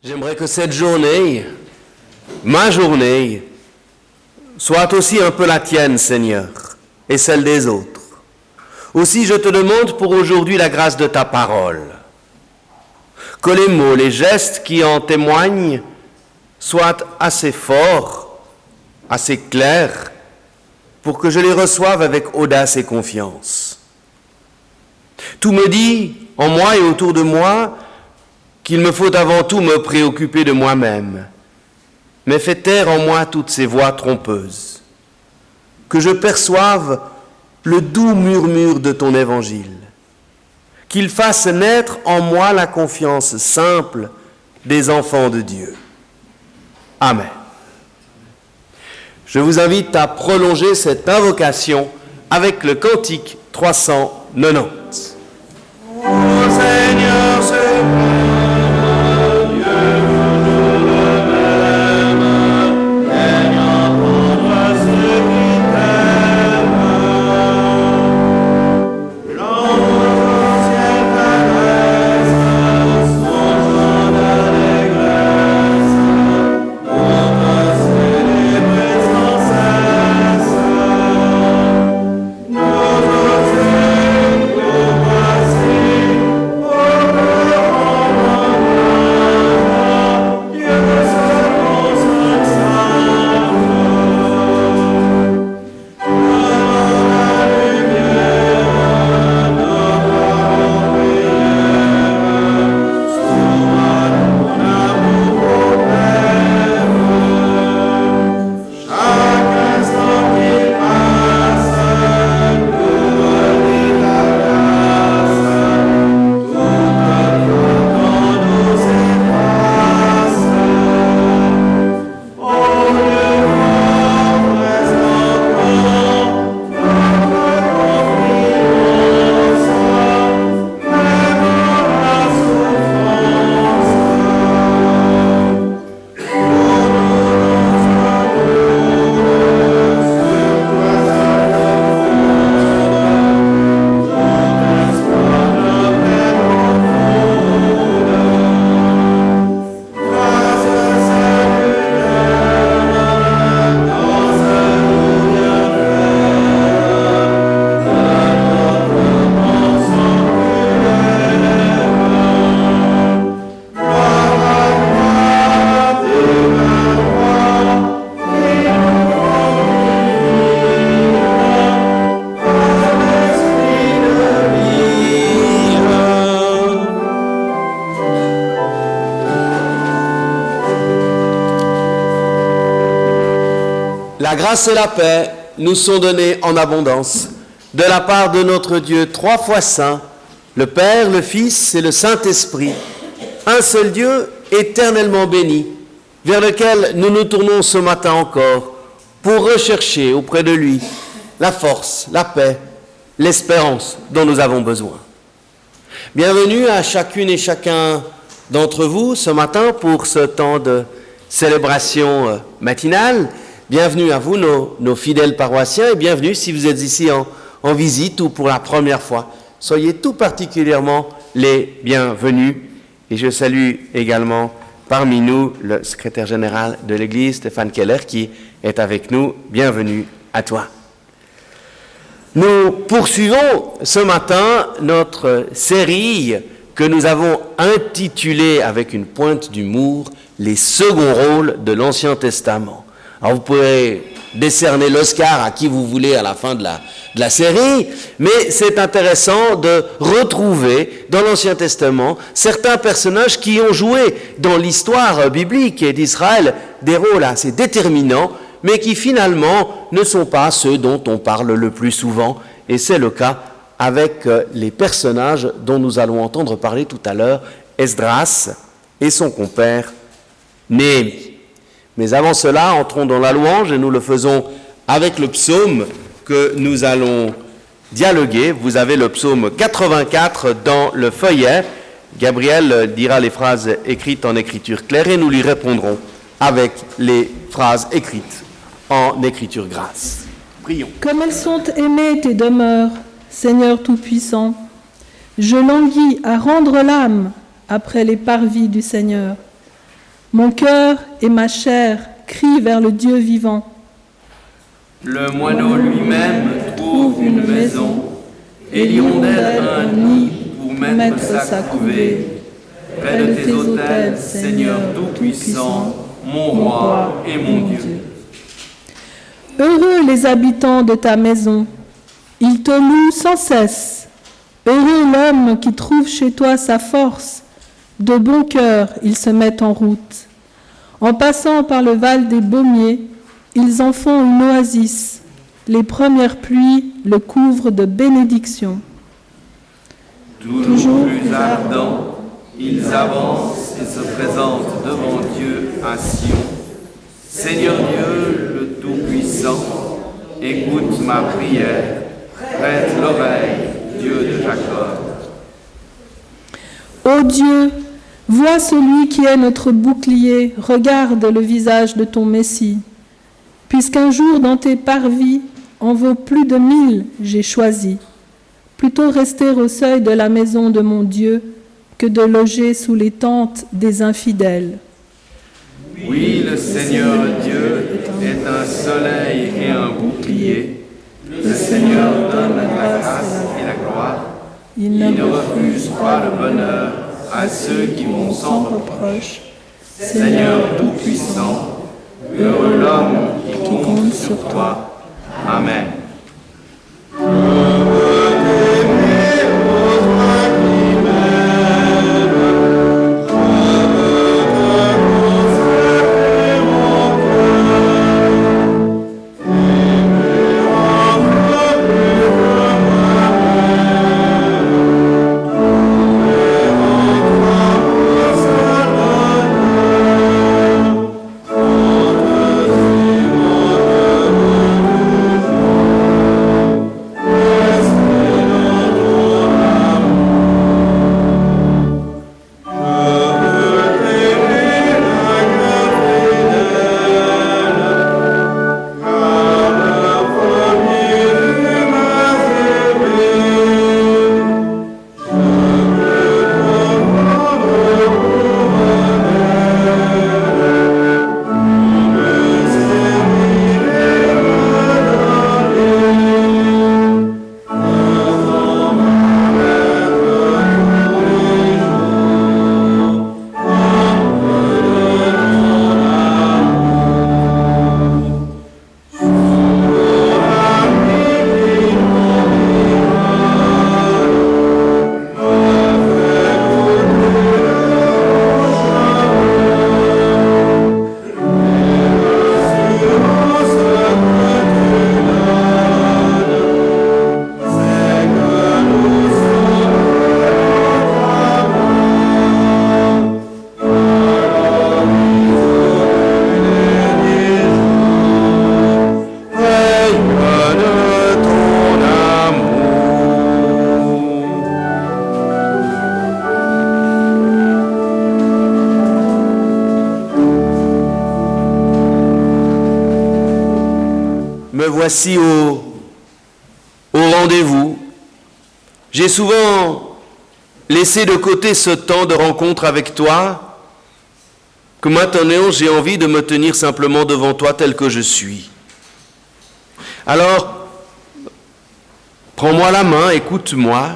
J'aimerais que cette journée, ma journée, soit aussi un peu la tienne, Seigneur, et celle des autres. Aussi, je te demande pour aujourd'hui la grâce de ta parole. Que les mots, les gestes qui en témoignent soient assez forts, assez clairs, pour que je les reçoive avec audace et confiance. Tout me dit, en moi et autour de moi, qu'il me faut avant tout me préoccuper de moi-même, mais fais taire en moi toutes ces voix trompeuses, que je perçoive le doux murmure de ton évangile, qu'il fasse naître en moi la confiance simple des enfants de Dieu. Amen. Je vous invite à prolonger cette invocation avec le cantique 390. Ô Seigneur, c'est La grâce et la paix nous sont données en abondance de la part de notre Dieu trois fois saint, le Père, le Fils et le Saint-Esprit, un seul Dieu éternellement béni, vers lequel nous nous tournons ce matin encore pour rechercher auprès de lui la force, la paix, l'espérance dont nous avons besoin. Bienvenue à chacune et chacun d'entre vous ce matin pour ce temps de célébration matinale. Bienvenue à vous, nos fidèles paroissiens, et bienvenue si vous êtes ici en visite ou pour la première fois. Soyez tout particulièrement les bienvenus. Et je salue également parmi nous le secrétaire général de l'Église, Stéphane Keller, qui est avec nous. Bienvenue à toi. Nous poursuivons ce matin notre série que nous avons intitulée avec une pointe d'humour « Les seconds rôles de l'Ancien Testament ». Alors vous pouvez décerner l'Oscar à qui vous voulez à la fin de la série, mais c'est intéressant de retrouver dans l'Ancien Testament certains personnages qui ont joué dans l'histoire biblique et d'Israël des rôles assez déterminants, mais qui finalement ne sont pas ceux dont on parle le plus souvent, et c'est le cas avec les personnages dont nous allons entendre parler tout à l'heure, Esdras et son compère Néhémie. Mais avant cela, entrons dans la louange et nous le faisons avec le psaume que nous allons dialoguer. Vous avez le psaume 84 dans le feuillet. Gabriel dira les phrases écrites en écriture claire et nous lui répondrons avec les phrases écrites en écriture grasse. Prions. Comme elles sont aimées tes demeures, Seigneur Tout-Puissant, je languis à rendre l'âme après les parvis du Seigneur. Mon cœur et ma chair crient vers le Dieu vivant. Le moineau lui-même trouve une maison, et l'hirondelle un nid pour mettre sa couvée. Près de tes autels, Seigneur Tout-Puissant, mon roi et mon Dieu. Heureux les habitants de ta maison, ils te louent sans cesse. Heureux l'homme qui trouve chez toi sa force. De bon cœur, ils se mettent en route. En passant par le val des Baumiers, ils en font une oasis. Les premières pluies le couvrent de bénédictions. Toujours plus ardents, ils avancent et se présentent devant Dieu à Sion. Seigneur Dieu, le Tout-Puissant, écoute ma prière, prête l'oreille, Dieu de Jacob. Ô Dieu, vois celui qui est notre bouclier, regarde le visage de ton Messie. Puisqu'un jour dans tes parvis en vaut plus de 1000, j'ai choisi. Plutôt rester au seuil de la maison de mon Dieu que de loger sous les tentes des infidèles. Oui, le Seigneur Dieu est un soleil et un bouclier. Le Seigneur donne la grâce et la gloire. Il ne refuse pas le bonheur à ceux qui vont sans reproche. Seigneur Tout-Puissant, heureux l'homme qui compte sur toi. Amen. Me voici au rendez-vous. J'ai souvent laissé de côté ce temps de rencontre avec toi, que maintenant j'ai envie de me tenir simplement devant toi tel que je suis. Alors, prends-moi la main, écoute-moi.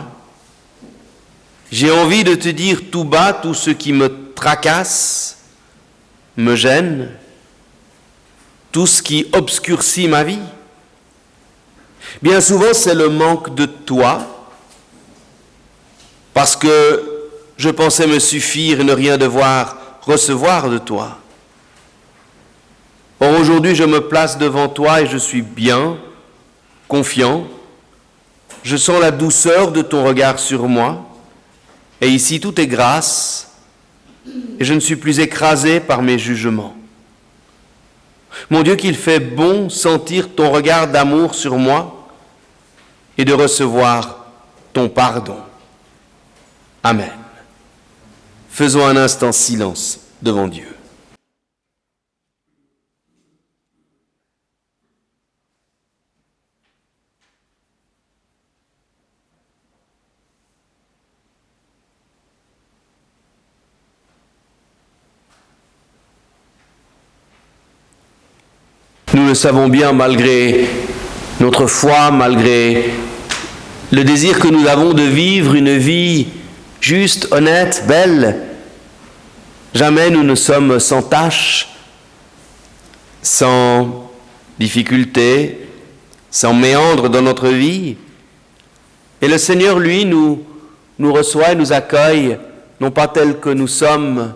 J'ai envie de te dire tout bas tout ce qui me tracasse, me gêne, tout ce qui obscurcit ma vie. Bien souvent, c'est le manque de toi, parce que je pensais me suffire et ne rien devoir recevoir de toi. Or, aujourd'hui, je me place devant toi et je suis bien, confiant. Je sens la douceur de ton regard sur moi. Et ici, tout est grâce et je ne suis plus écrasé par mes jugements. Mon Dieu, qu'il fait bon sentir ton regard d'amour sur moi et de recevoir ton pardon. Amen. Faisons un instant silence devant Dieu. Nous le savons bien, malgré notre foi, malgré le désir que nous avons de vivre une vie juste, honnête, belle, jamais nous ne sommes sans tâche, sans difficulté, sans méandre dans notre vie. Et le Seigneur, lui, nous reçoit et nous accueille, non pas tels que nous sommes,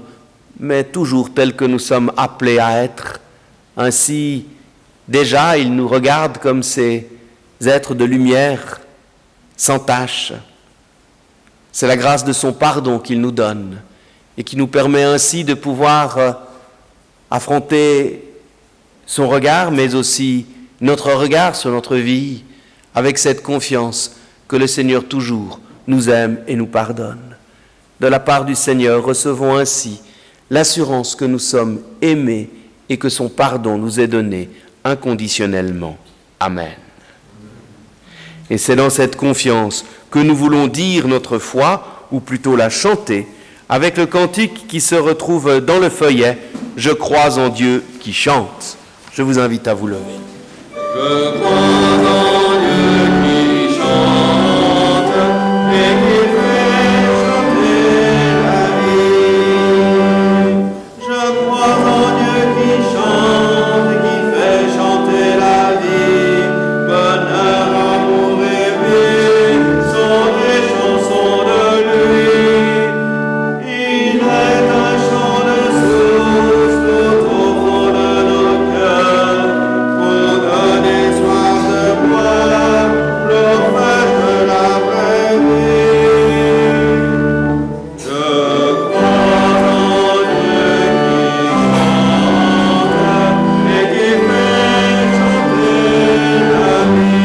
mais toujours tels que nous sommes appelés à être. Ainsi, déjà, il nous regarde comme ces êtres de lumière, sans tache. C'est la grâce de son pardon qu'il nous donne et qui nous permet ainsi de pouvoir affronter son regard, mais aussi notre regard sur notre vie, avec cette confiance que le Seigneur toujours nous aime et nous pardonne. De la part du Seigneur, recevons ainsi l'assurance que nous sommes aimés et que son pardon nous est donné inconditionnellement. Amen. Et c'est dans cette confiance que nous voulons dire notre foi, ou plutôt la chanter, avec le cantique qui se retrouve dans le feuillet « Je crois en Dieu qui chante ». Je vous invite à vous lever. Je crois en Dieu qui chante et qui fait chanter la vie. Je crois en Dieu qui chante et qui fait chanter la vie. Bonheur, amour et vie sont des chansons de lui. Il est un chant de source tout au fond de nos cœurs pour donner soif de boire l'eau fraîche de la vraie vie. Je crois en Dieu qui chante et qui fait chanter la vie.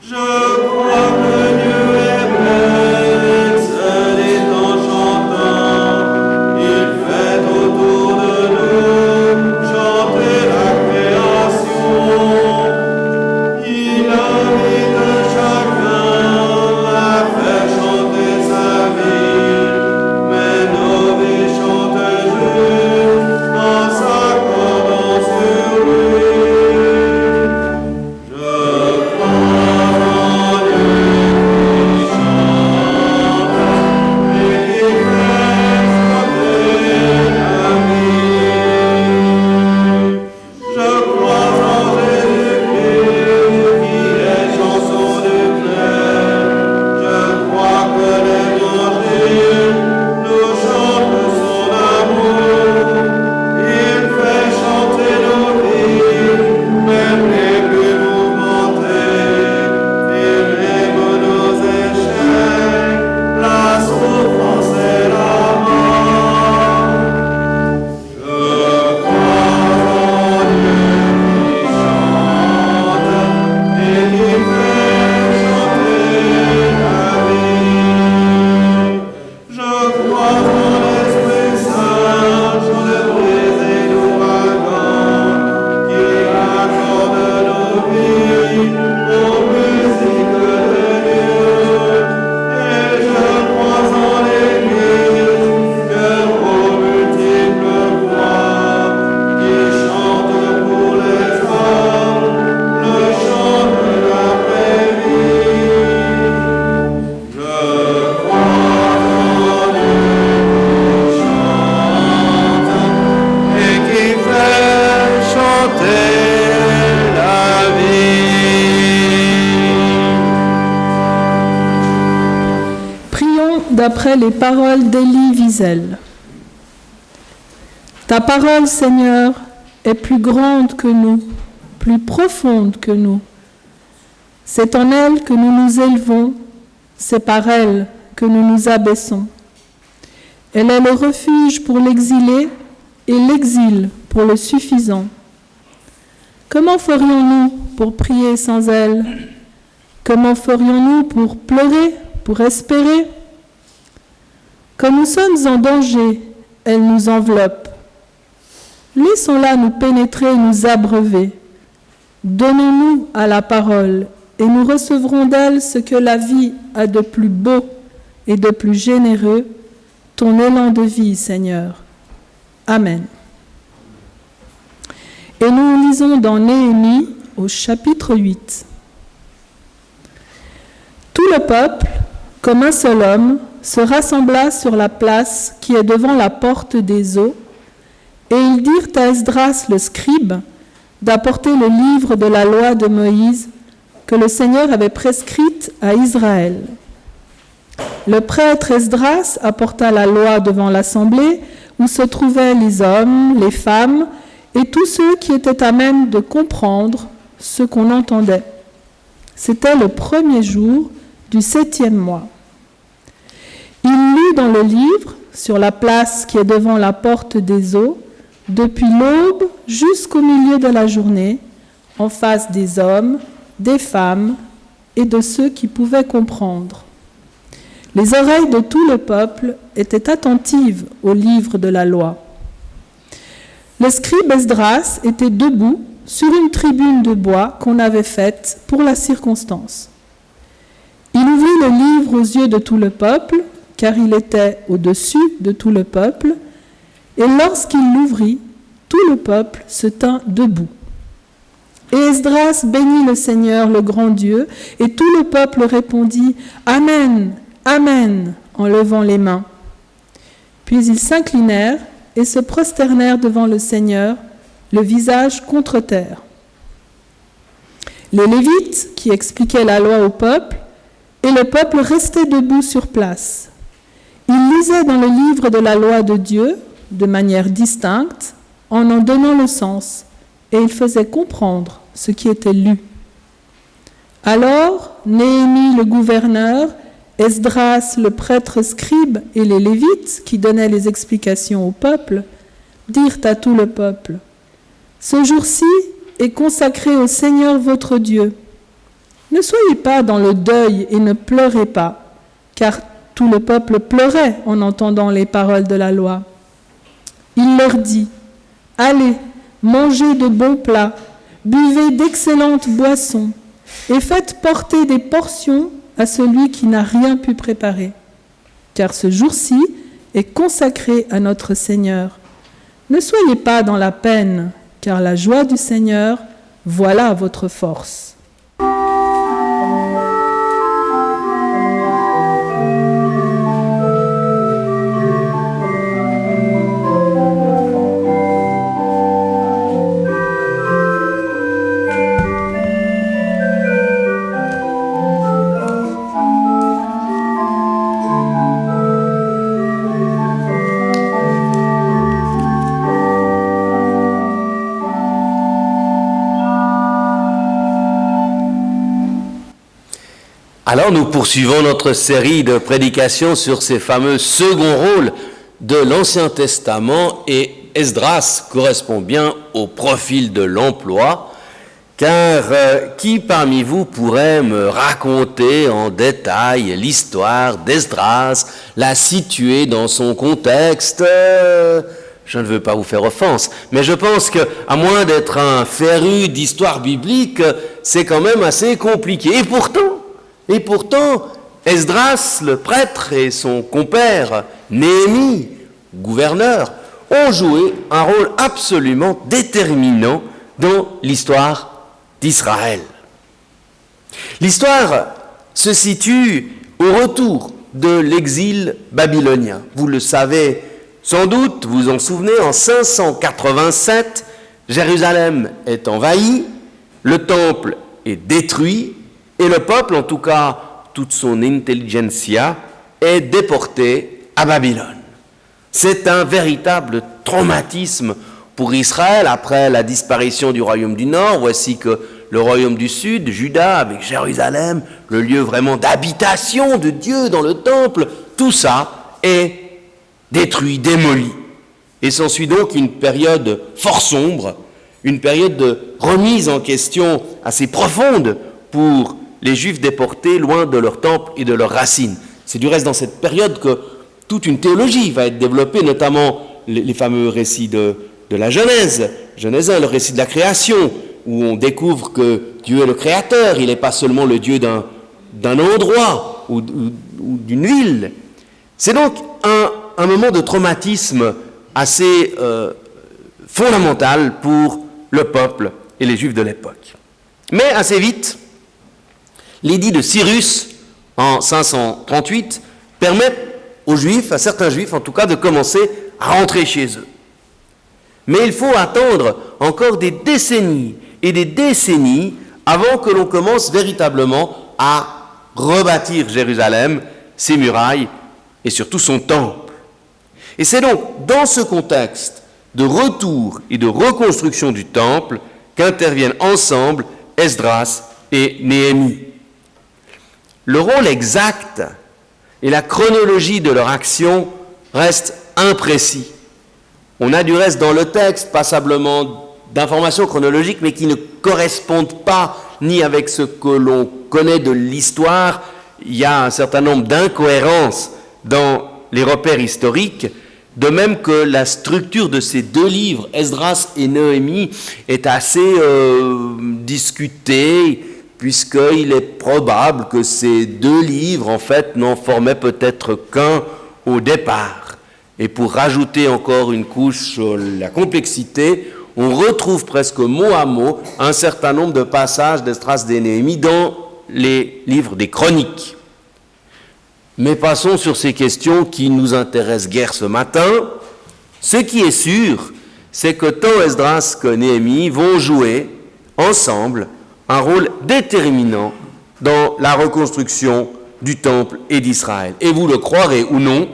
Je crois que Dieu est belle, se dit en chantant. Il fait autour de nous chanter la création. Il invite chacun à faire chanter sa vie. Mais nos vies chantent juste en s'accordant sur lui. Je crois en Dieu qui chante et qui fait chanter la vie. Je crois en Jésus-Christ qui est chanson du cœur. Je crois que l'Évangile nous chante son amour. Il fait chanter nos vies, même les plus mouvementées. Il aime nos échecs, la souffrance et la mort. Je crois en Dieu qui chante et qui fait chanter la vie. Je crois en l'Esprit Saint, chant de brise et d'ouragan, qui accorde nos vies aux musiques de Dieu. Et je crois en l'Église, cœur aux multiples voix, qui chante pour les hommes le chant de la vraie vie. Je crois en Dieu qui chante et qui fait chanter la vie. Prions d'après les paroles d'Élie Wiesel. Ta parole, Seigneur, est plus grande que nous, plus profonde que nous. C'est en elle que nous nous élevons, c'est par elle que nous nous abaissons. Elle est le refuge pour l'exilé et l'exil pour le suffisant. Comment ferions-nous pour prier sans elle? Comment ferions-nous pour pleurer, pour espérer? Quand nous sommes en danger, elle nous enveloppe. Laissons-la nous pénétrer et nous abreuver. Donnons-nous à la parole et nous recevrons d'elle ce que la vie a de plus beau et de plus généreux, ton élan de vie, Seigneur. Amen. Et nous lisons dans Néhémie au chapitre 8. Tout le peuple, comme un seul homme, se rassembla sur la place qui est devant la porte des eaux, et ils dirent à Esdras le scribe d'apporter le livre de la loi de Moïse que le Seigneur avait prescrite à Israël. Le prêtre Esdras apporta la loi devant l'assemblée où se trouvaient les hommes, les femmes et tous ceux qui étaient à même de comprendre ce qu'on entendait. C'était le 1er jour du 7e mois. Il lut dans le livre, sur la place qui est devant la porte des eaux, depuis l'aube jusqu'au milieu de la journée, en face des hommes, des femmes et de ceux qui pouvaient comprendre. Les oreilles de tout le peuple étaient attentives au livre de la loi. Le scribe Esdras était debout sur une tribune de bois qu'on avait faite pour la circonstance. Il ouvrit le livre aux yeux de tout le peuple, car il était au-dessus de tout le peuple, et lorsqu'il l'ouvrit, tout le peuple se tint debout. Et Esdras bénit le Seigneur, le grand Dieu, et tout le peuple répondit « Amen, Amen » en levant les mains. Puis ils s'inclinèrent et se prosternèrent devant le Seigneur, le visage contre terre. Les Lévites, qui expliquaient la loi au peuple, et le peuple restait debout sur place. Ils lisaient dans le livre de la loi de Dieu, de manière distincte, en donnant le sens, et ils faisaient comprendre ce qui était lu. Alors, Néhémie le gouverneur, Esdras le prêtre scribe et les Lévites, qui donnaient les explications au peuple, dirent à tout le peuple, « Ce jour-ci est consacré au Seigneur votre Dieu. Ne soyez pas dans le deuil et ne pleurez pas, car tout le peuple pleurait en entendant les paroles de la loi. Il leur dit, « Allez, mangez de bons plats, buvez d'excellentes boissons, et faites porter des portions à celui qui n'a rien pu préparer. Car ce jour-ci est consacré à notre Seigneur. Ne soyez pas dans la peine, car la joie du Seigneur, voilà votre force. » Alors nous poursuivons notre série de prédications sur ces fameux seconds rôles de l'Ancien Testament, et Esdras correspond bien au profil de l'emploi, car qui parmi vous pourrait me raconter en détail l'histoire d'Esdras, la situer dans son contexte? Je ne veux pas vous faire offense, mais je pense qu'à moins d'être un féru d'histoire biblique, c'est quand même assez compliqué. Et pourtant, Esdras, le prêtre, et son compère, Néhémie, gouverneur, ont joué un rôle absolument déterminant dans l'histoire d'Israël. L'histoire se situe au retour de l'exil babylonien. Vous le savez sans doute, vous en souvenez, en 587, Jérusalem est envahie, le temple est détruit, et le peuple, en tout cas toute son intelligentsia, est déporté à Babylone. C'est un véritable traumatisme pour Israël après la disparition du royaume du Nord. Voici que le royaume du Sud, Juda, avec Jérusalem, le lieu vraiment d'habitation de Dieu dans le temple, tout ça est détruit, démoli. Et s'ensuit donc une période fort sombre, une période de remise en question assez profonde pour les Juifs déportés loin de leur temple et de leurs racines. C'est du reste dans cette période que toute une théologie va être développée, notamment les fameux récits de la Genèse 1, le récit de la création, où on découvre que Dieu est le créateur, il n'est pas seulement le Dieu d'un endroit ou d'une ville. C'est donc un moment de traumatisme assez fondamental pour le peuple et les Juifs de l'époque. Mais assez vite, l'édit de Cyrus, en 538, permet aux Juifs, à certains Juifs en tout cas, de commencer à rentrer chez eux. Mais il faut attendre encore des décennies et des décennies avant que l'on commence véritablement à rebâtir Jérusalem, ses murailles et surtout son temple. Et c'est donc dans ce contexte de retour et de reconstruction du temple qu'interviennent ensemble Esdras et Néhémie. Le rôle exact et la chronologie de leur action restent imprécis. On a du reste dans le texte passablement d'informations chronologiques, mais qui ne correspondent pas ni avec ce que l'on connaît de l'histoire. Il y a un certain nombre d'incohérences dans les repères historiques, de même que la structure de ces deux livres, Esdras et Néhémie, est assez discutée, puisqu'il est probable que ces deux livres, en fait, n'en formaient peut-être qu'un au départ. Et pour rajouter encore une couche sur la complexité, on retrouve presque mot à mot un certain nombre de passages d'Esdras et Néhémie dans les livres des chroniques. Mais passons sur ces questions qui nous intéressent guère ce matin. Ce qui est sûr, c'est que tant Esdras que Néhémie vont jouer ensemble un rôle déterminant dans la reconstruction du temple et d'Israël. Et vous le croirez ou non,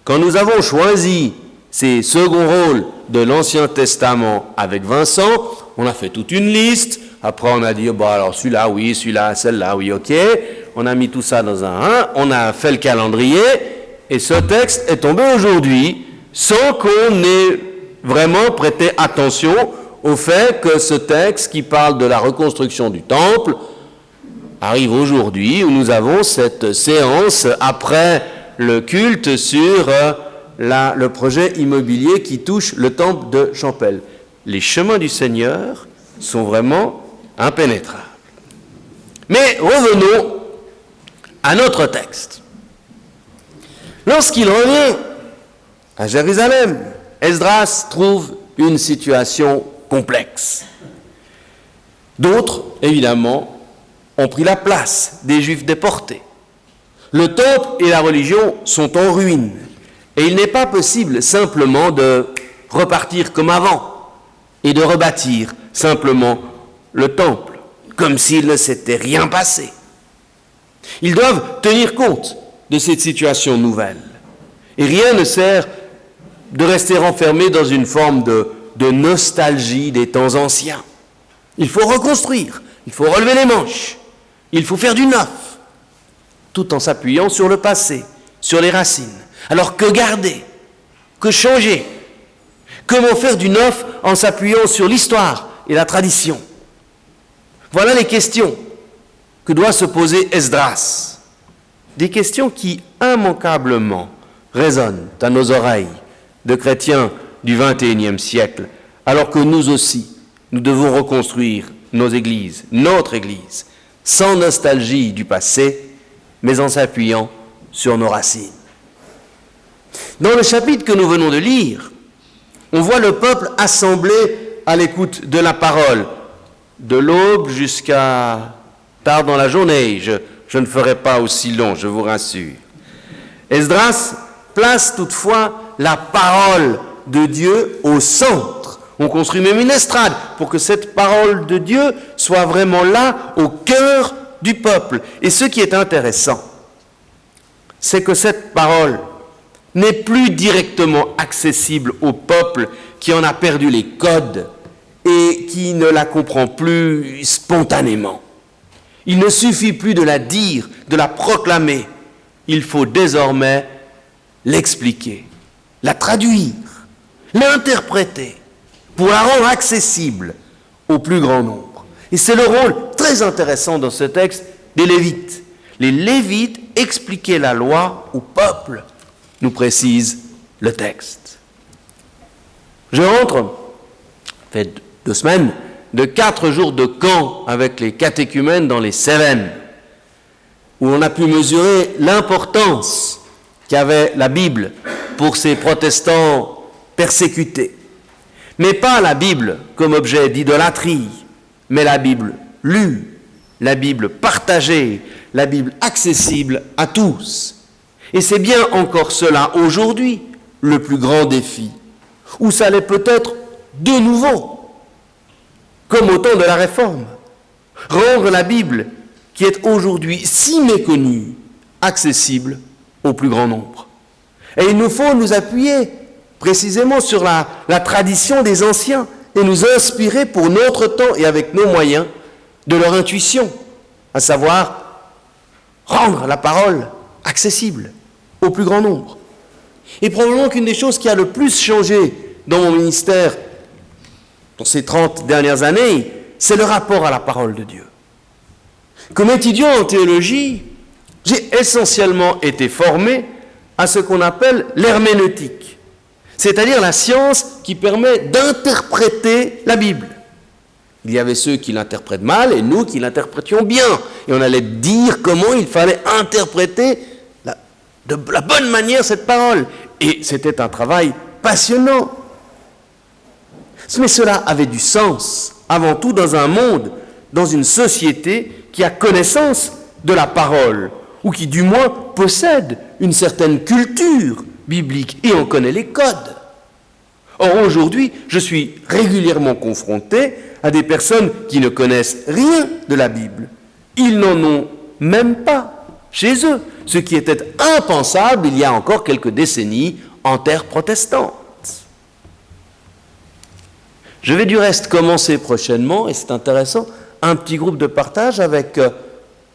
quand nous avons choisi ces seconds rôles de l'Ancien Testament avec Vincent, on a fait toute une liste. Après, on a dit, alors celui-là, oui, celui-là, celle-là, oui, ok. On a mis tout ça dans un, on a fait le calendrier, et ce texte est tombé aujourd'hui sans qu'on ait vraiment prêté attention au fait que ce texte qui parle de la reconstruction du temple arrive aujourd'hui, où nous avons cette séance après le culte sur le projet immobilier qui touche le temple de Champel. Les chemins du Seigneur sont vraiment impénétrables. Mais revenons à notre texte. Lorsqu'il revient à Jérusalem, Esdras trouve une situation complexe. D'autres, évidemment, ont pris la place des Juifs déportés. Le temple et la religion sont en ruine. Et il n'est pas possible simplement de repartir comme avant et de rebâtir simplement le temple, comme s'il ne s'était rien passé. Ils doivent tenir compte de cette situation nouvelle. Et rien ne sert de rester enfermé dans une forme de nostalgie des temps anciens. Il faut reconstruire, il faut relever les manches, il faut faire du neuf, tout en s'appuyant sur le passé, sur les racines. Alors que garder? Que changer? Comment faire du neuf en s'appuyant sur l'histoire et la tradition? Voilà les questions que doit se poser Esdras. Des questions qui immanquablement résonnent à nos oreilles de chrétiens du XXIe siècle, alors que nous aussi, nous devons reconstruire nos églises, notre Église, sans nostalgie du passé, mais en s'appuyant sur nos racines. Dans le chapitre que nous venons de lire, on voit le peuple assemblé à l'écoute de la parole, de l'aube jusqu'à tard dans la journée. Je ne ferai pas aussi long, je vous rassure. Esdras place toutefois la parole de Dieu au centre. On construit même une estrade pour que cette parole de Dieu soit vraiment là, au cœur du peuple. Et ce qui est intéressant, c'est que cette parole n'est plus directement accessible au peuple qui en a perdu les codes et qui ne la comprend plus spontanément. Il ne suffit plus de la dire, de la proclamer. Il faut désormais l'expliquer, la traduire, l'interpréter pour la rendre accessible au plus grand nombre. Et c'est le rôle très intéressant dans ce texte des Lévites. Les Lévites expliquaient la loi au peuple, nous précise le texte. Je rentre, fait 2 semaines, de 4 jours de camp avec les catéchumènes dans les Cévennes, où on a pu mesurer l'importance qu'avait la Bible pour ces protestants persécutés. mais pas la Bible comme objet d'idolâtrie, mais la Bible lue, la Bible partagée, la Bible accessible à tous. Et c'est bien encore cela aujourd'hui, le plus grand défi, ou ça l'est peut-être de nouveau, comme au temps de la Réforme. Rendre la Bible, qui est aujourd'hui si méconnue, accessible au plus grand nombre. Et il nous faut nous appuyer précisément sur la tradition des anciens et nous inspirer pour notre temps et avec nos moyens de leur intuition, à savoir rendre la parole accessible au plus grand nombre. Et probablement qu'une des choses qui a le plus changé dans mon ministère dans ces 30 dernières années, c'est le rapport à la parole de Dieu. Comme étudiant en théologie, j'ai essentiellement été formé à ce qu'on appelle l'herméneutique, c'est-à-dire la science qui permet d'interpréter la Bible. Il y avait ceux qui l'interprètent mal et nous qui l'interprétions bien. Et on allait dire comment il fallait interpréter de la bonne manière cette parole. Et c'était un travail passionnant. Mais cela avait du sens, avant tout dans un monde, dans une société qui a connaissance de la parole, ou qui du moins possède une certaine culture biblique, et on connaît les codes. Or aujourd'hui, je suis régulièrement confronté à des personnes qui ne connaissent rien de la Bible. Ils n'en ont même pas chez eux, ce qui était impensable il y a encore quelques décennies en terre protestante. Je vais du reste commencer prochainement, et c'est intéressant, un petit groupe de partage avec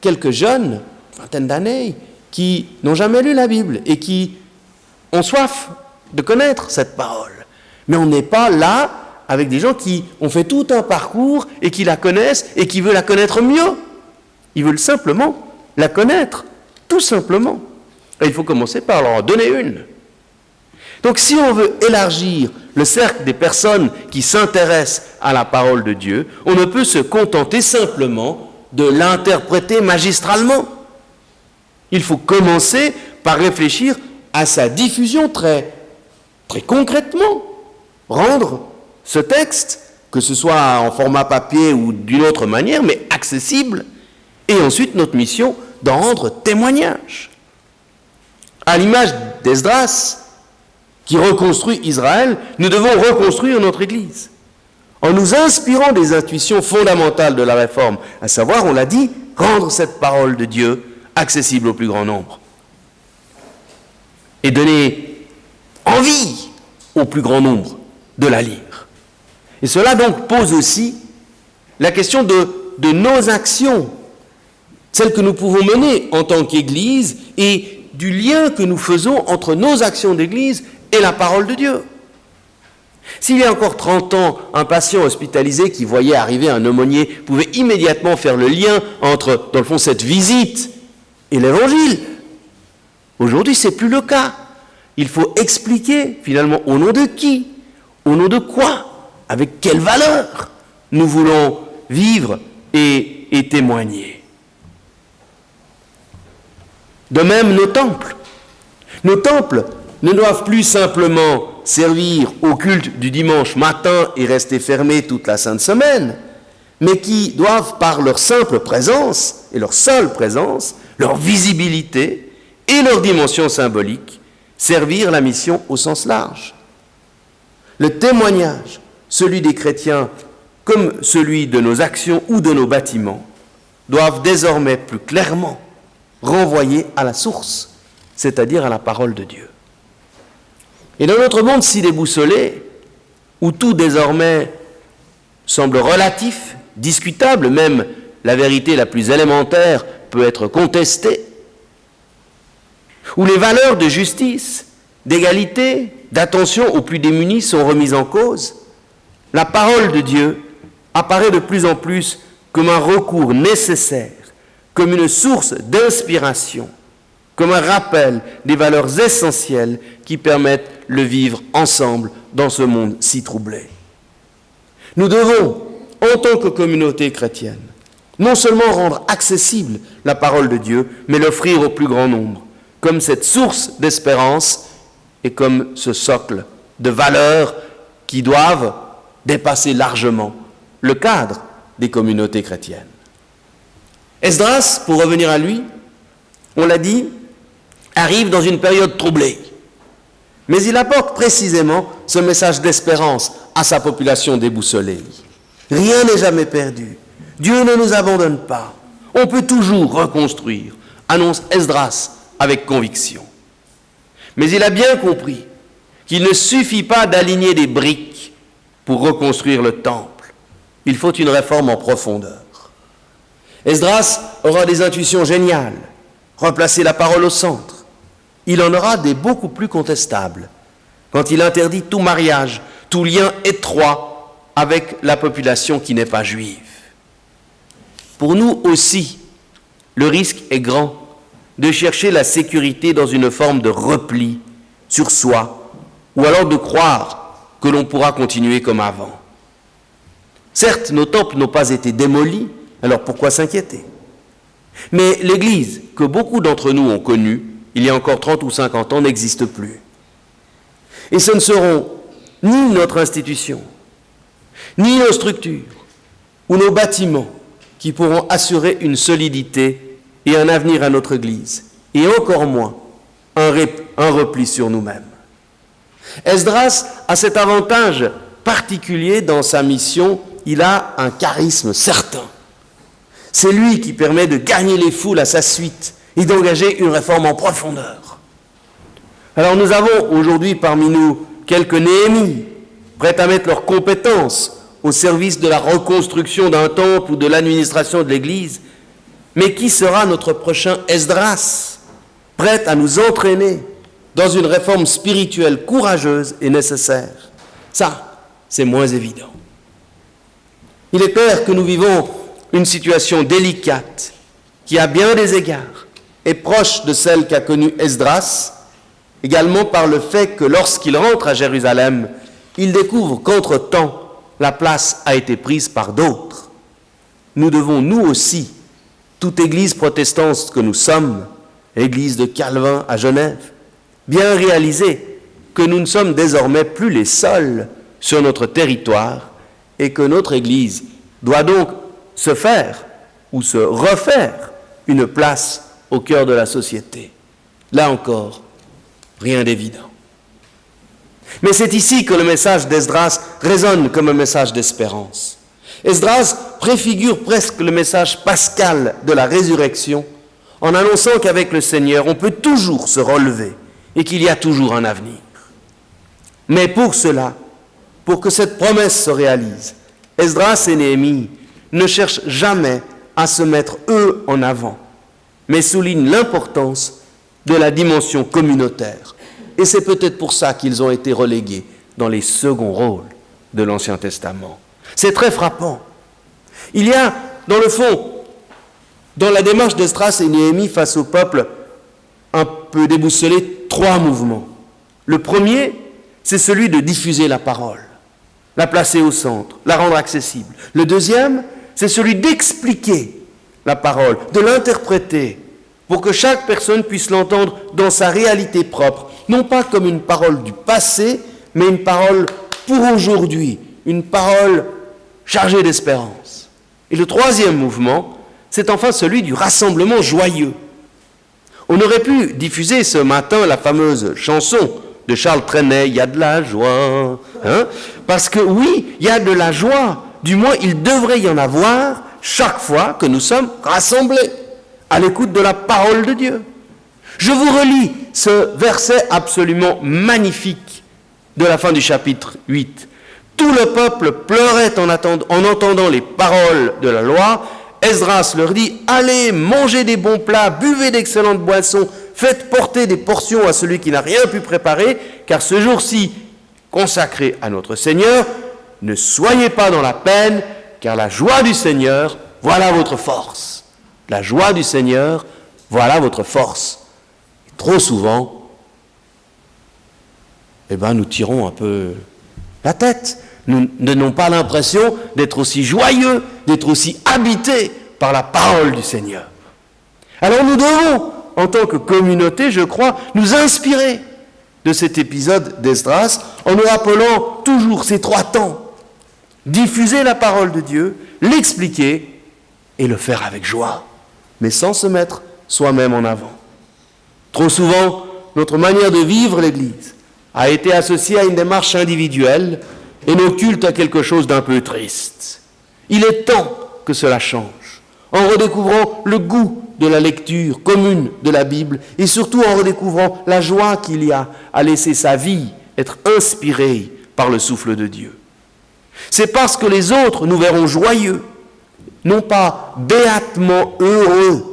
quelques jeunes, une vingtaine d'années, qui n'ont jamais lu la Bible et qui ont soif de connaître cette parole. Mais on n'est pas là avec des gens qui ont fait tout un parcours et qui la connaissent et qui veulent la connaître mieux. Ils veulent simplement la connaître, tout simplement. Et il faut commencer par leur en donner une. Donc si on veut élargir le cercle des personnes qui s'intéressent à la parole de Dieu, on ne peut se contenter simplement de l'interpréter magistralement. Il faut commencer par réfléchir à sa diffusion très concrètement. Rendre ce texte, que ce soit en format papier ou d'une autre manière, mais accessible. Et ensuite, notre mission d'en rendre témoignage. À l'image d'Esdras, qui reconstruit Israël, nous devons reconstruire notre Église. En nous inspirant des intuitions fondamentales de la Réforme, à savoir, on l'a dit, rendre cette parole de Dieu accessible au plus grand nombre. Et donner envie au plus grand nombre de la lire. Et cela donc pose aussi la question de nos actions, celles que nous pouvons mener en tant qu'Église et du lien que nous faisons entre nos actions d'Église et la parole de Dieu. S'il y a encore 30 ans, un patient hospitalisé qui voyait arriver un aumônier pouvait immédiatement faire le lien entre, dans le fond, cette visite et l'Évangile. Aujourd'hui, ce n'est plus le cas. Il faut expliquer, finalement, au nom de qui, au nom de quoi, avec quelle valeur nous voulons vivre et témoigner. De même, nos temples. Nos temples ne doivent plus simplement servir au culte du dimanche matin et rester fermés toute la sainte semaine, mais qui doivent, par leur simple présence, et leur seule présence, leur visibilité et leur dimension symbolique, servir la mission au sens large. Le témoignage, celui des chrétiens comme celui de nos actions ou de nos bâtiments, doivent désormais plus clairement renvoyer à la source, c'est-à-dire à la parole de Dieu. Et dans notre monde si déboussolé, où tout désormais semble relatif, discutable, même la vérité la plus élémentaire peut être contestée, où les valeurs de justice, d'égalité, d'attention aux plus démunis sont remises en cause, la parole de Dieu apparaît de plus en plus comme un recours nécessaire, comme une source d'inspiration, comme un rappel des valeurs essentielles qui permettent le vivre ensemble dans ce monde si troublé. Nous devons, en tant que communauté chrétienne, non seulement rendre accessible la parole de Dieu, mais l'offrir au plus grand nombre, comme cette source d'espérance et comme ce socle de valeurs qui doivent dépasser largement le cadre des communautés chrétiennes. Esdras, pour revenir à lui, on l'a dit, arrive dans une période troublée. Mais il apporte précisément ce message d'espérance à sa population déboussolée. Rien n'est jamais perdu. Dieu ne nous abandonne pas. On peut toujours reconstruire, annonce Esdras avec conviction. Mais il a bien compris qu'il ne suffit pas d'aligner des briques pour reconstruire le temple. Il faut une réforme en profondeur. Esdras aura des intuitions géniales, replacer la parole au centre. Il en aura des beaucoup plus contestables, quand il interdit tout mariage, tout lien étroit avec la population qui n'est pas juive. Pour nous aussi, le risque est grand de chercher la sécurité dans une forme de repli sur soi, ou alors de croire que l'on pourra continuer comme avant. Certes, nos temples n'ont pas été démolis, alors pourquoi s'inquiéter? Mais l'Église que beaucoup d'entre nous ont connue, il y a encore 30 ou 50 ans, n'existe plus. Et ce ne seront ni notre institution, ni nos structures, ou nos bâtiments qui pourront assurer une solidité et un avenir à notre Église, et encore moins un repli sur nous-mêmes. Esdras a cet avantage particulier dans sa mission, il a un charisme certain. C'est lui qui permet de gagner les foules à sa suite et d'engager une réforme en profondeur. Alors nous avons aujourd'hui parmi nous quelques Néhémies, prêts à mettre leurs compétences au service de la reconstruction d'un temple ou de l'administration de l'Église. Mais qui sera notre prochain Esdras, prêt à nous entraîner dans une réforme spirituelle courageuse et nécessaire? Ça, c'est moins évident. Il est clair que nous vivons une situation délicate qui, à bien des égards, est proche de celle qu'a connue Esdras, également par le fait que lorsqu'il rentre à Jérusalem, il découvre qu'entre-temps, la place a été prise par d'autres. Nous devons, nous aussi, toute église protestante que nous sommes, église de Calvin à Genève, bien réaliser que nous ne sommes désormais plus les seuls sur notre territoire et que notre église doit donc se faire ou se refaire une place au cœur de la société. Là encore, rien d'évident. Mais c'est ici que le message d'Esdras résonne comme un message d'espérance. Esdras préfigure presque le message pascal de la résurrection en annonçant qu'avec le Seigneur, on peut toujours se relever et qu'il y a toujours un avenir. Mais pour cela, pour que cette promesse se réalise, Esdras et Néhémie ne cherchent jamais à se mettre eux en avant, mais soulignent l'importance de la dimension communautaire. Et c'est peut-être pour ça qu'ils ont été relégués dans les seconds rôles de l'Ancien Testament. C'est très frappant. Il y a, dans le fond, dans la démarche d'Esdras et Néhémie face au peuple un peu déboussolé, 3 mouvements. Le premier, c'est celui de diffuser la parole, la placer au centre, la rendre accessible. Le deuxième, c'est celui d'expliquer la parole, de l'interpréter, pour que chaque personne puisse l'entendre dans sa réalité propre, non pas comme une parole du passé, mais une parole pour aujourd'hui, une parole chargée d'espérance. Et le troisième mouvement, c'est enfin celui du rassemblement joyeux. On aurait pu diffuser ce matin la fameuse chanson de Charles Trenet, « Il y a de la joie », parce que oui, il y a de la joie, du moins il devrait y en avoir chaque fois que nous sommes rassemblés à l'écoute de la parole de Dieu. Je vous relis ce verset absolument magnifique de la fin du chapitre 8. Tout le peuple pleurait en entendant les paroles de la loi. Esdras leur dit, allez, mangez des bons plats, buvez d'excellentes boissons, faites porter des portions à celui qui n'a rien pu préparer, car ce jour-ci, consacré à notre Seigneur, ne soyez pas dans la peine, car la joie du Seigneur, voilà votre force. La joie du Seigneur, voilà votre force. Et trop souvent, nous tirons un peu la tête. Nous n'avons pas l'impression d'être aussi joyeux, d'être aussi habités par la parole du Seigneur. Alors nous devons, en tant que communauté, je crois, nous inspirer de cet épisode d'Esdras en nous rappelant toujours ces 3 temps. diffuser la parole de Dieu, l'expliquer et le faire avec joie, mais sans se mettre soi-même en avant. Trop souvent, notre manière de vivre l'Église a été associée à une démarche individuelle et nos cultes à quelque chose d'un peu triste. Il est temps que cela change, en redécouvrant le goût de la lecture commune de la Bible et surtout en redécouvrant la joie qu'il y a à laisser sa vie être inspirée par le souffle de Dieu. C'est parce que les autres nous verront joyeux, non pas béatement heureux,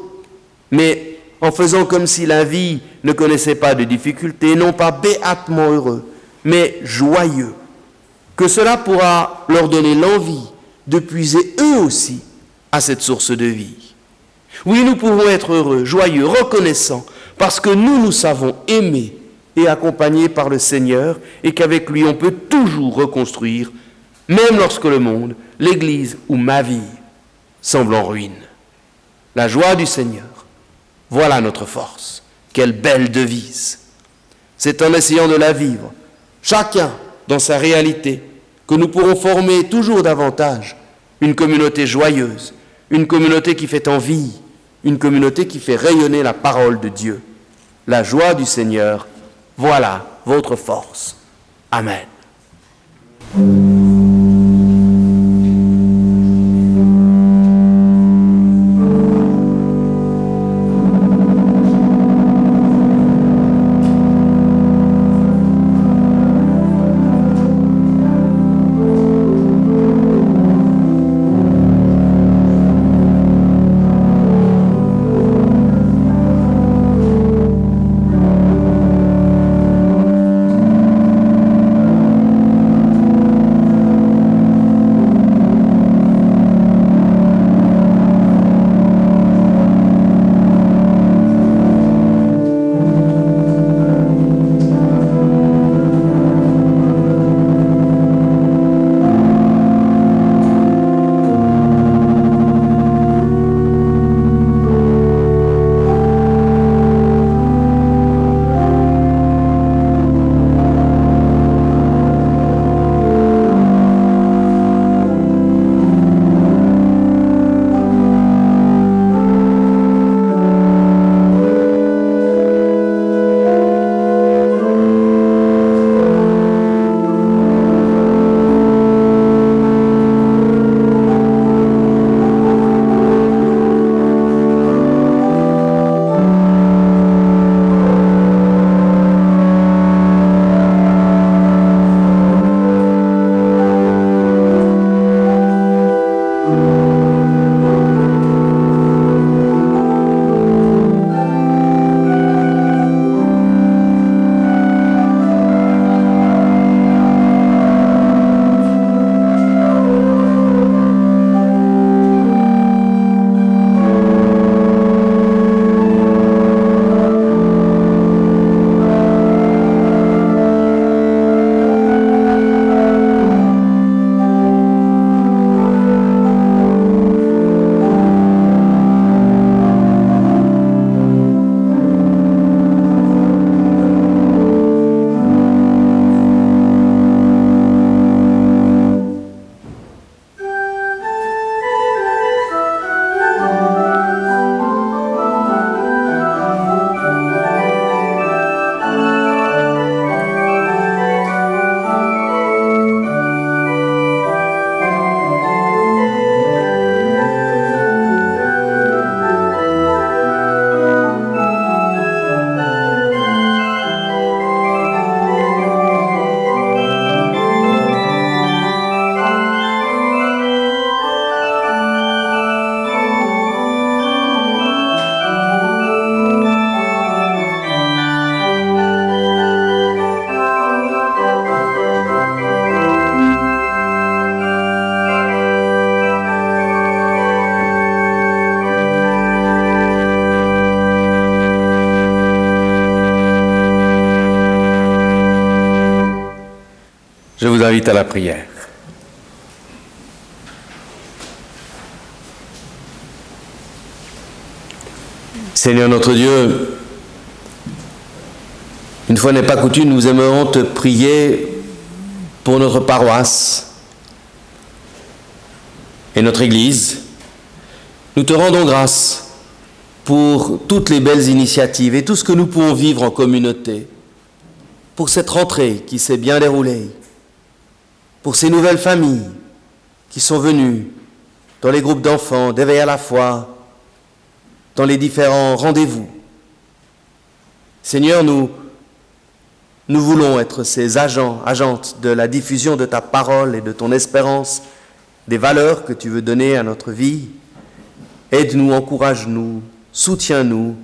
mais en faisant comme si la vie ne connaissait pas de difficultés, non pas béatement heureux, mais joyeux, que cela pourra leur donner l'envie de puiser eux aussi à cette source de vie. Oui, nous pouvons être heureux, joyeux, reconnaissants, parce que nous savons aimer et accompagnés par le Seigneur, et qu'avec lui on peut toujours reconstruire, même lorsque le monde, l'Église ou ma vie semblent en ruine. La joie du Seigneur, voilà notre force. Quelle belle devise! C'est en essayant de la vivre, chacun dans sa réalité, que nous pourrons former toujours davantage une communauté joyeuse, une communauté qui fait envie, une communauté qui fait rayonner la parole de Dieu. La joie du Seigneur, voilà votre force. Amen. Je vous invite à la prière. Seigneur notre Dieu, une fois n'est pas coutume, nous aimerions te prier pour notre paroisse, et notre Église, nous te rendons grâce pour toutes les belles initiatives et tout ce que nous pouvons vivre en communauté, pour cette rentrée qui s'est bien déroulée, pour ces nouvelles familles qui sont venues dans les groupes d'enfants, d'éveil à la foi, dans les différents rendez-vous. Seigneur, nous voulons être ces agentes de la diffusion de ta parole et de ton espérance, des valeurs que tu veux donner à notre vie. Aide-nous, encourage-nous, soutiens-nous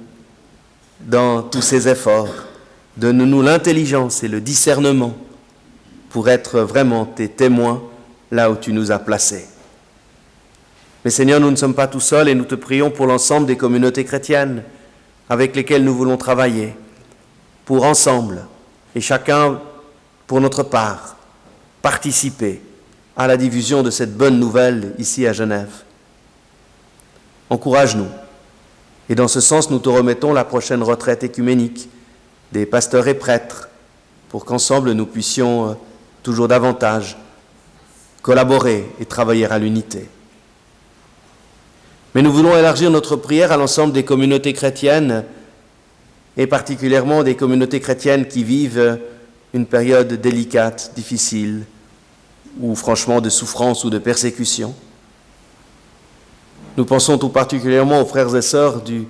dans tous ces efforts. Donne-nous l'intelligence et le discernement pour être vraiment tes témoins là où tu nous as placés. Mais Seigneur, nous ne sommes pas tout seuls et nous te prions pour l'ensemble des communautés chrétiennes avec lesquelles nous voulons travailler, pour ensemble et chacun pour notre part participer à la diffusion de cette bonne nouvelle ici à Genève. Encourage-nous. Et dans ce sens, nous te remettons la prochaine retraite écuménique des pasteurs et prêtres pour qu'ensemble nous puissions toujours davantage collaborer et travailler à l'unité. Mais nous voulons élargir notre prière à l'ensemble des communautés chrétiennes et particulièrement des communautés chrétiennes qui vivent une période délicate, difficile, ou franchement de souffrance ou de persécution. Nous pensons tout particulièrement aux frères et sœurs du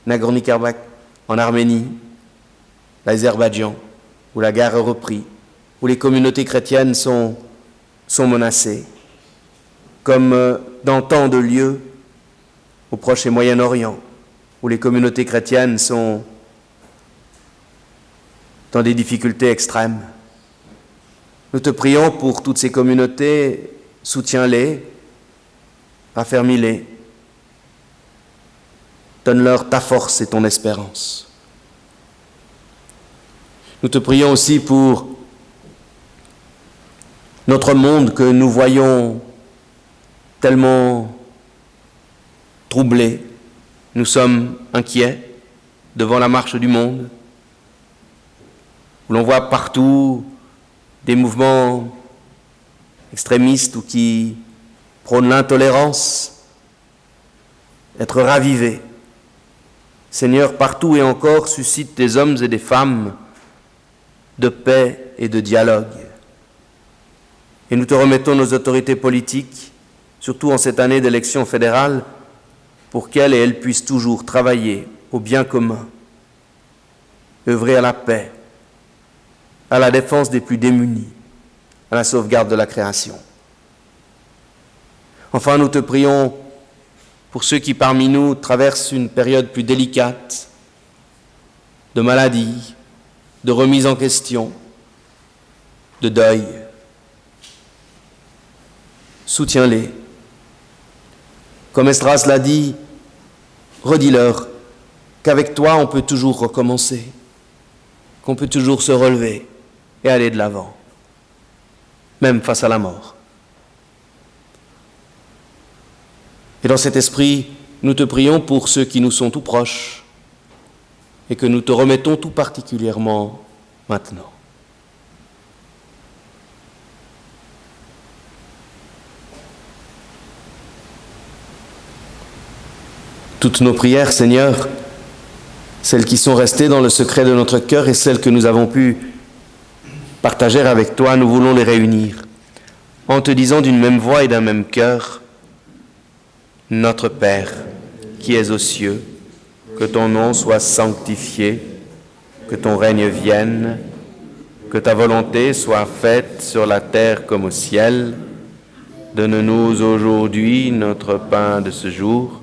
Nagorno-Karabakh en Arménie, l'Azerbaïdjan, où la guerre est reprise, où les communautés chrétiennes sont menacées, comme dans tant de lieux au Proche et Moyen-Orient, où les communautés chrétiennes sont dans des difficultés extrêmes. Nous te prions pour toutes ces communautés, soutiens-les, raffermis-les, donne-leur ta force et ton espérance. Nous te prions aussi pour notre monde que nous voyons tellement troublé. Nous sommes inquiets devant la marche du monde, où l'on voit partout des mouvements extrémistes ou qui prônent l'intolérance, être ravivés. Seigneur, partout et encore, suscite des hommes et des femmes de paix et de dialogue. Et nous te remettons nos autorités politiques, surtout en cette année d'élection fédérale, pour qu'elles et elles puissent toujours travailler au bien commun, œuvrer à la paix, à la défense des plus démunis, à la sauvegarde de la création. Enfin, nous te prions pour ceux qui parmi nous traversent une période plus délicate de maladie, de remise en question, de deuil. Soutiens-les. Comme Esdras l'a dit, redis-leur qu'avec toi on peut toujours recommencer, qu'on peut toujours se relever et aller de l'avant, même face à la mort. Et dans cet esprit, nous te prions pour ceux qui nous sont tout proches et que nous te remettons tout particulièrement maintenant. Toutes nos prières, Seigneur, celles qui sont restées dans le secret de notre cœur et celles que nous avons pu partager avec toi, nous voulons les réunir en te disant d'une même voix et d'un même cœur: Notre Père, qui es aux cieux, que ton nom soit sanctifié, que ton règne vienne, que ta volonté soit faite sur la terre comme au ciel. Donne-nous aujourd'hui notre pain de ce jour.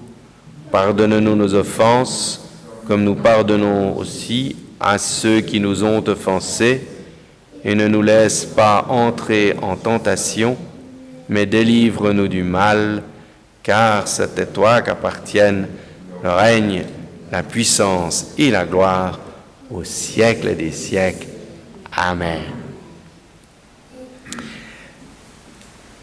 Pardonne-nous nos offenses, comme nous pardonnons aussi à ceux qui nous ont offensés, et ne nous laisse pas entrer en tentation, mais délivre-nous du mal, car c'est à toi qu'appartiennent le règne, la puissance et la gloire au siècle des siècles. Amen.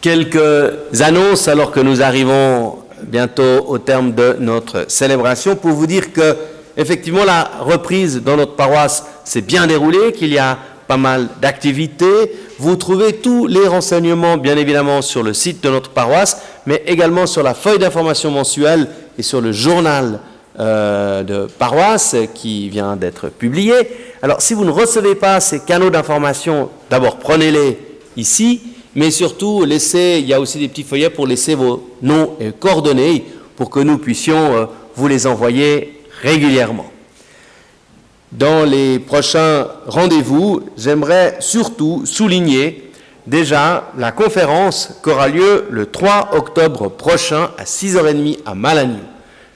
Quelques annonces alors que nous arrivons bientôt au terme de notre célébration pour vous dire que effectivement la reprise dans notre paroisse s'est bien déroulée, qu'il y a pas mal d'activités. vous trouvez tous les renseignements, bien évidemment, sur le site de notre paroisse, mais également sur la feuille d'information mensuelle et sur le journal de paroisse qui vient d'être publié. Alors, si vous ne recevez pas ces canaux d'information, d'abord prenez-les ici, mais surtout il y a aussi des petits feuillets pour laisser vos noms et coordonnées pour que nous puissions vous les envoyer régulièrement. Dans les prochains rendez-vous, j'aimerais surtout souligner déjà la conférence qui aura lieu le 3 octobre prochain à 6h30 à Malagnou.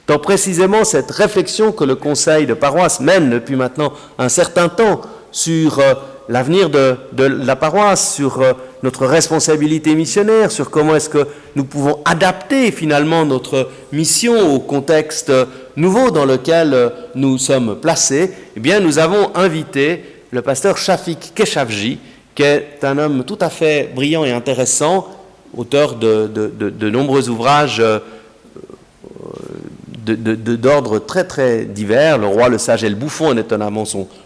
Dans précisément cette réflexion que le conseil de paroisse mène depuis maintenant un certain temps sur l'avenir de la paroisse, sur notre responsabilité missionnaire, sur comment est-ce que nous pouvons adapter finalement notre mission au contexte nouveau dans lequel nous sommes placés, eh bien nous avons invité le pasteur Shafik Keshavji, qui est un homme tout à fait brillant et intéressant, auteur de nombreux ouvrages d'ordre très très divers. Le roi, le sage et le bouffon est étonnamment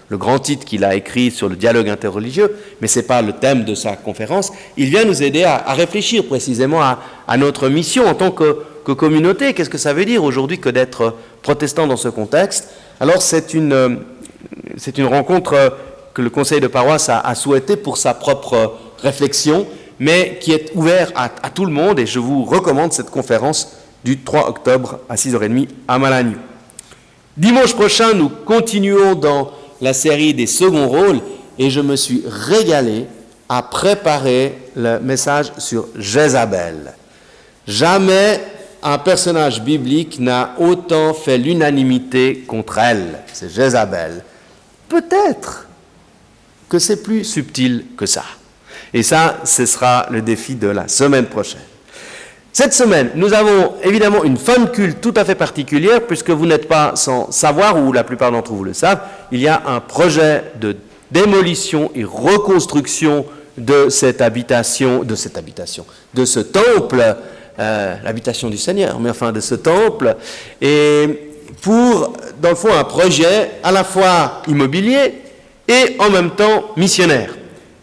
le grand titre qu'il a écrit sur le dialogue interreligieux, mais ce n'est pas le thème de sa conférence. Il vient nous aider à réfléchir précisément à notre mission en tant que communauté. Qu'est-ce que ça veut dire aujourd'hui que d'être protestant dans ce contexte? Alors c'est une rencontre que le conseil de paroisse a souhaité pour sa propre réflexion, mais qui est ouverte à tout le monde, et je vous recommande cette conférence du 3 octobre à 6h30 à Malagnou. Dimanche prochain, nous continuons dans la série des seconds rôles et je me suis régalé à préparer le message sur Jézabel. Jamais un personnage biblique n'a autant fait l'unanimité contre elle, c'est Jézabel. Peut-être que c'est plus subtil que ça. Et ça, ce sera le défi de la semaine prochaine. Cette semaine, nous avons évidemment une fin de culte tout à fait particulière, puisque vous n'êtes pas sans savoir, ou la plupart d'entre vous le savent, il y a un projet de démolition et reconstruction de ce temple, l'habitation du Seigneur, mais enfin de ce temple, et pour, dans le fond, un projet à la fois immobilier et en même temps missionnaire.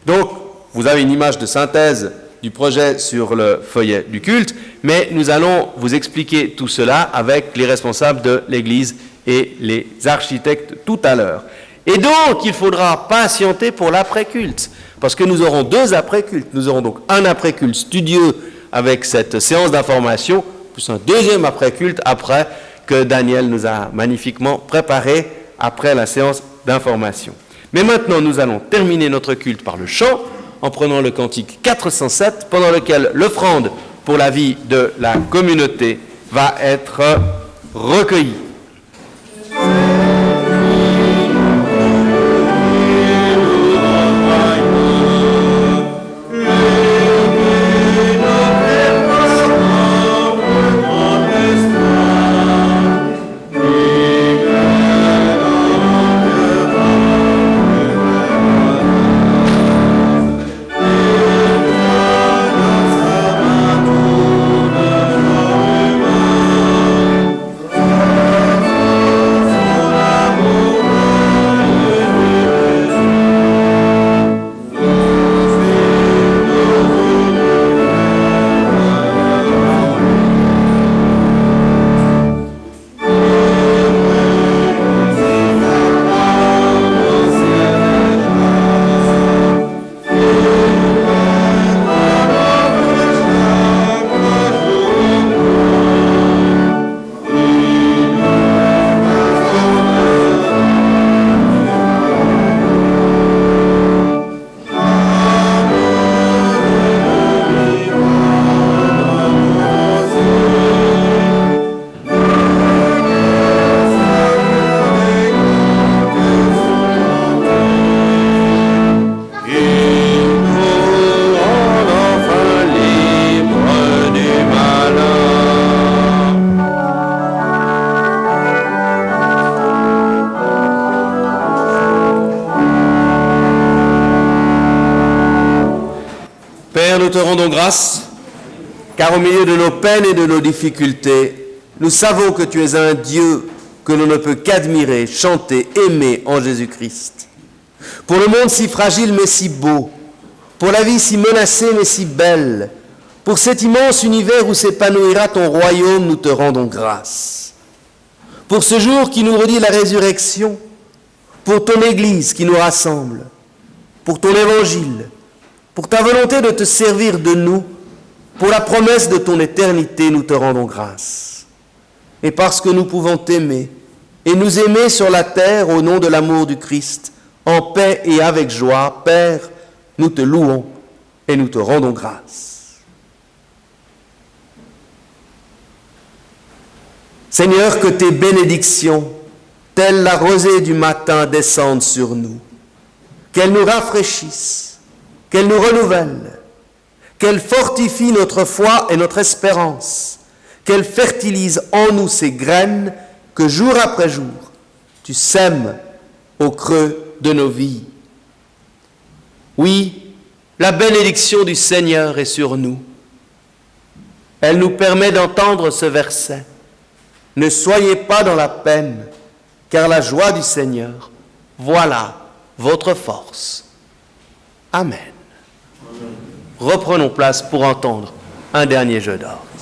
Donc, vous avez une image de synthèse du projet sur le feuillet du culte, mais nous allons vous expliquer tout cela avec les responsables de l'Église et les architectes tout à l'heure. Et donc, il faudra patienter pour l'après-culte, parce que nous aurons 2 après-cultes. Nous aurons donc un après-culte studieux avec cette séance d'information, plus un deuxième après-culte après que Daniel nous a magnifiquement préparé après la séance d'information. Mais maintenant, nous allons terminer notre culte par le chant, en prenant le cantique 407, pendant lequel l'offrande pour la vie de la communauté va être recueillie. Nous te rendons grâce, car au milieu de nos peines et de nos difficultés, nous savons que tu es un Dieu que l'on ne peut qu'admirer, chanter, aimer en Jésus-Christ. Pour le monde si fragile mais si beau, pour la vie si menacée mais si belle, pour cet immense univers où s'épanouira ton royaume, nous te rendons grâce. Pour ce jour qui nous redit la résurrection, pour ton Église qui nous rassemble, pour ton Évangile, pour ta volonté de te servir de nous, pour la promesse de ton éternité, nous te rendons grâce. Et parce que nous pouvons t'aimer, et nous aimer sur la terre au nom de l'amour du Christ, en paix et avec joie, Père, nous te louons et nous te rendons grâce. Seigneur, que tes bénédictions, telles la rosée du matin, descendent sur nous, qu'elles nous rafraîchissent, qu'elles nous renouvellent, qu'elles fortifient notre foi et notre espérance, qu'elles fertilisent en nous ces graines que jour après jour, tu sèmes au creux de nos vies. Oui, la bénédiction du Seigneur est sur nous. Elle nous permet d'entendre ce verset. Ne soyez pas dans la peine, car la joie du Seigneur, voilà votre force. Amen. Reprenons place pour entendre un dernier jeu d'orgue.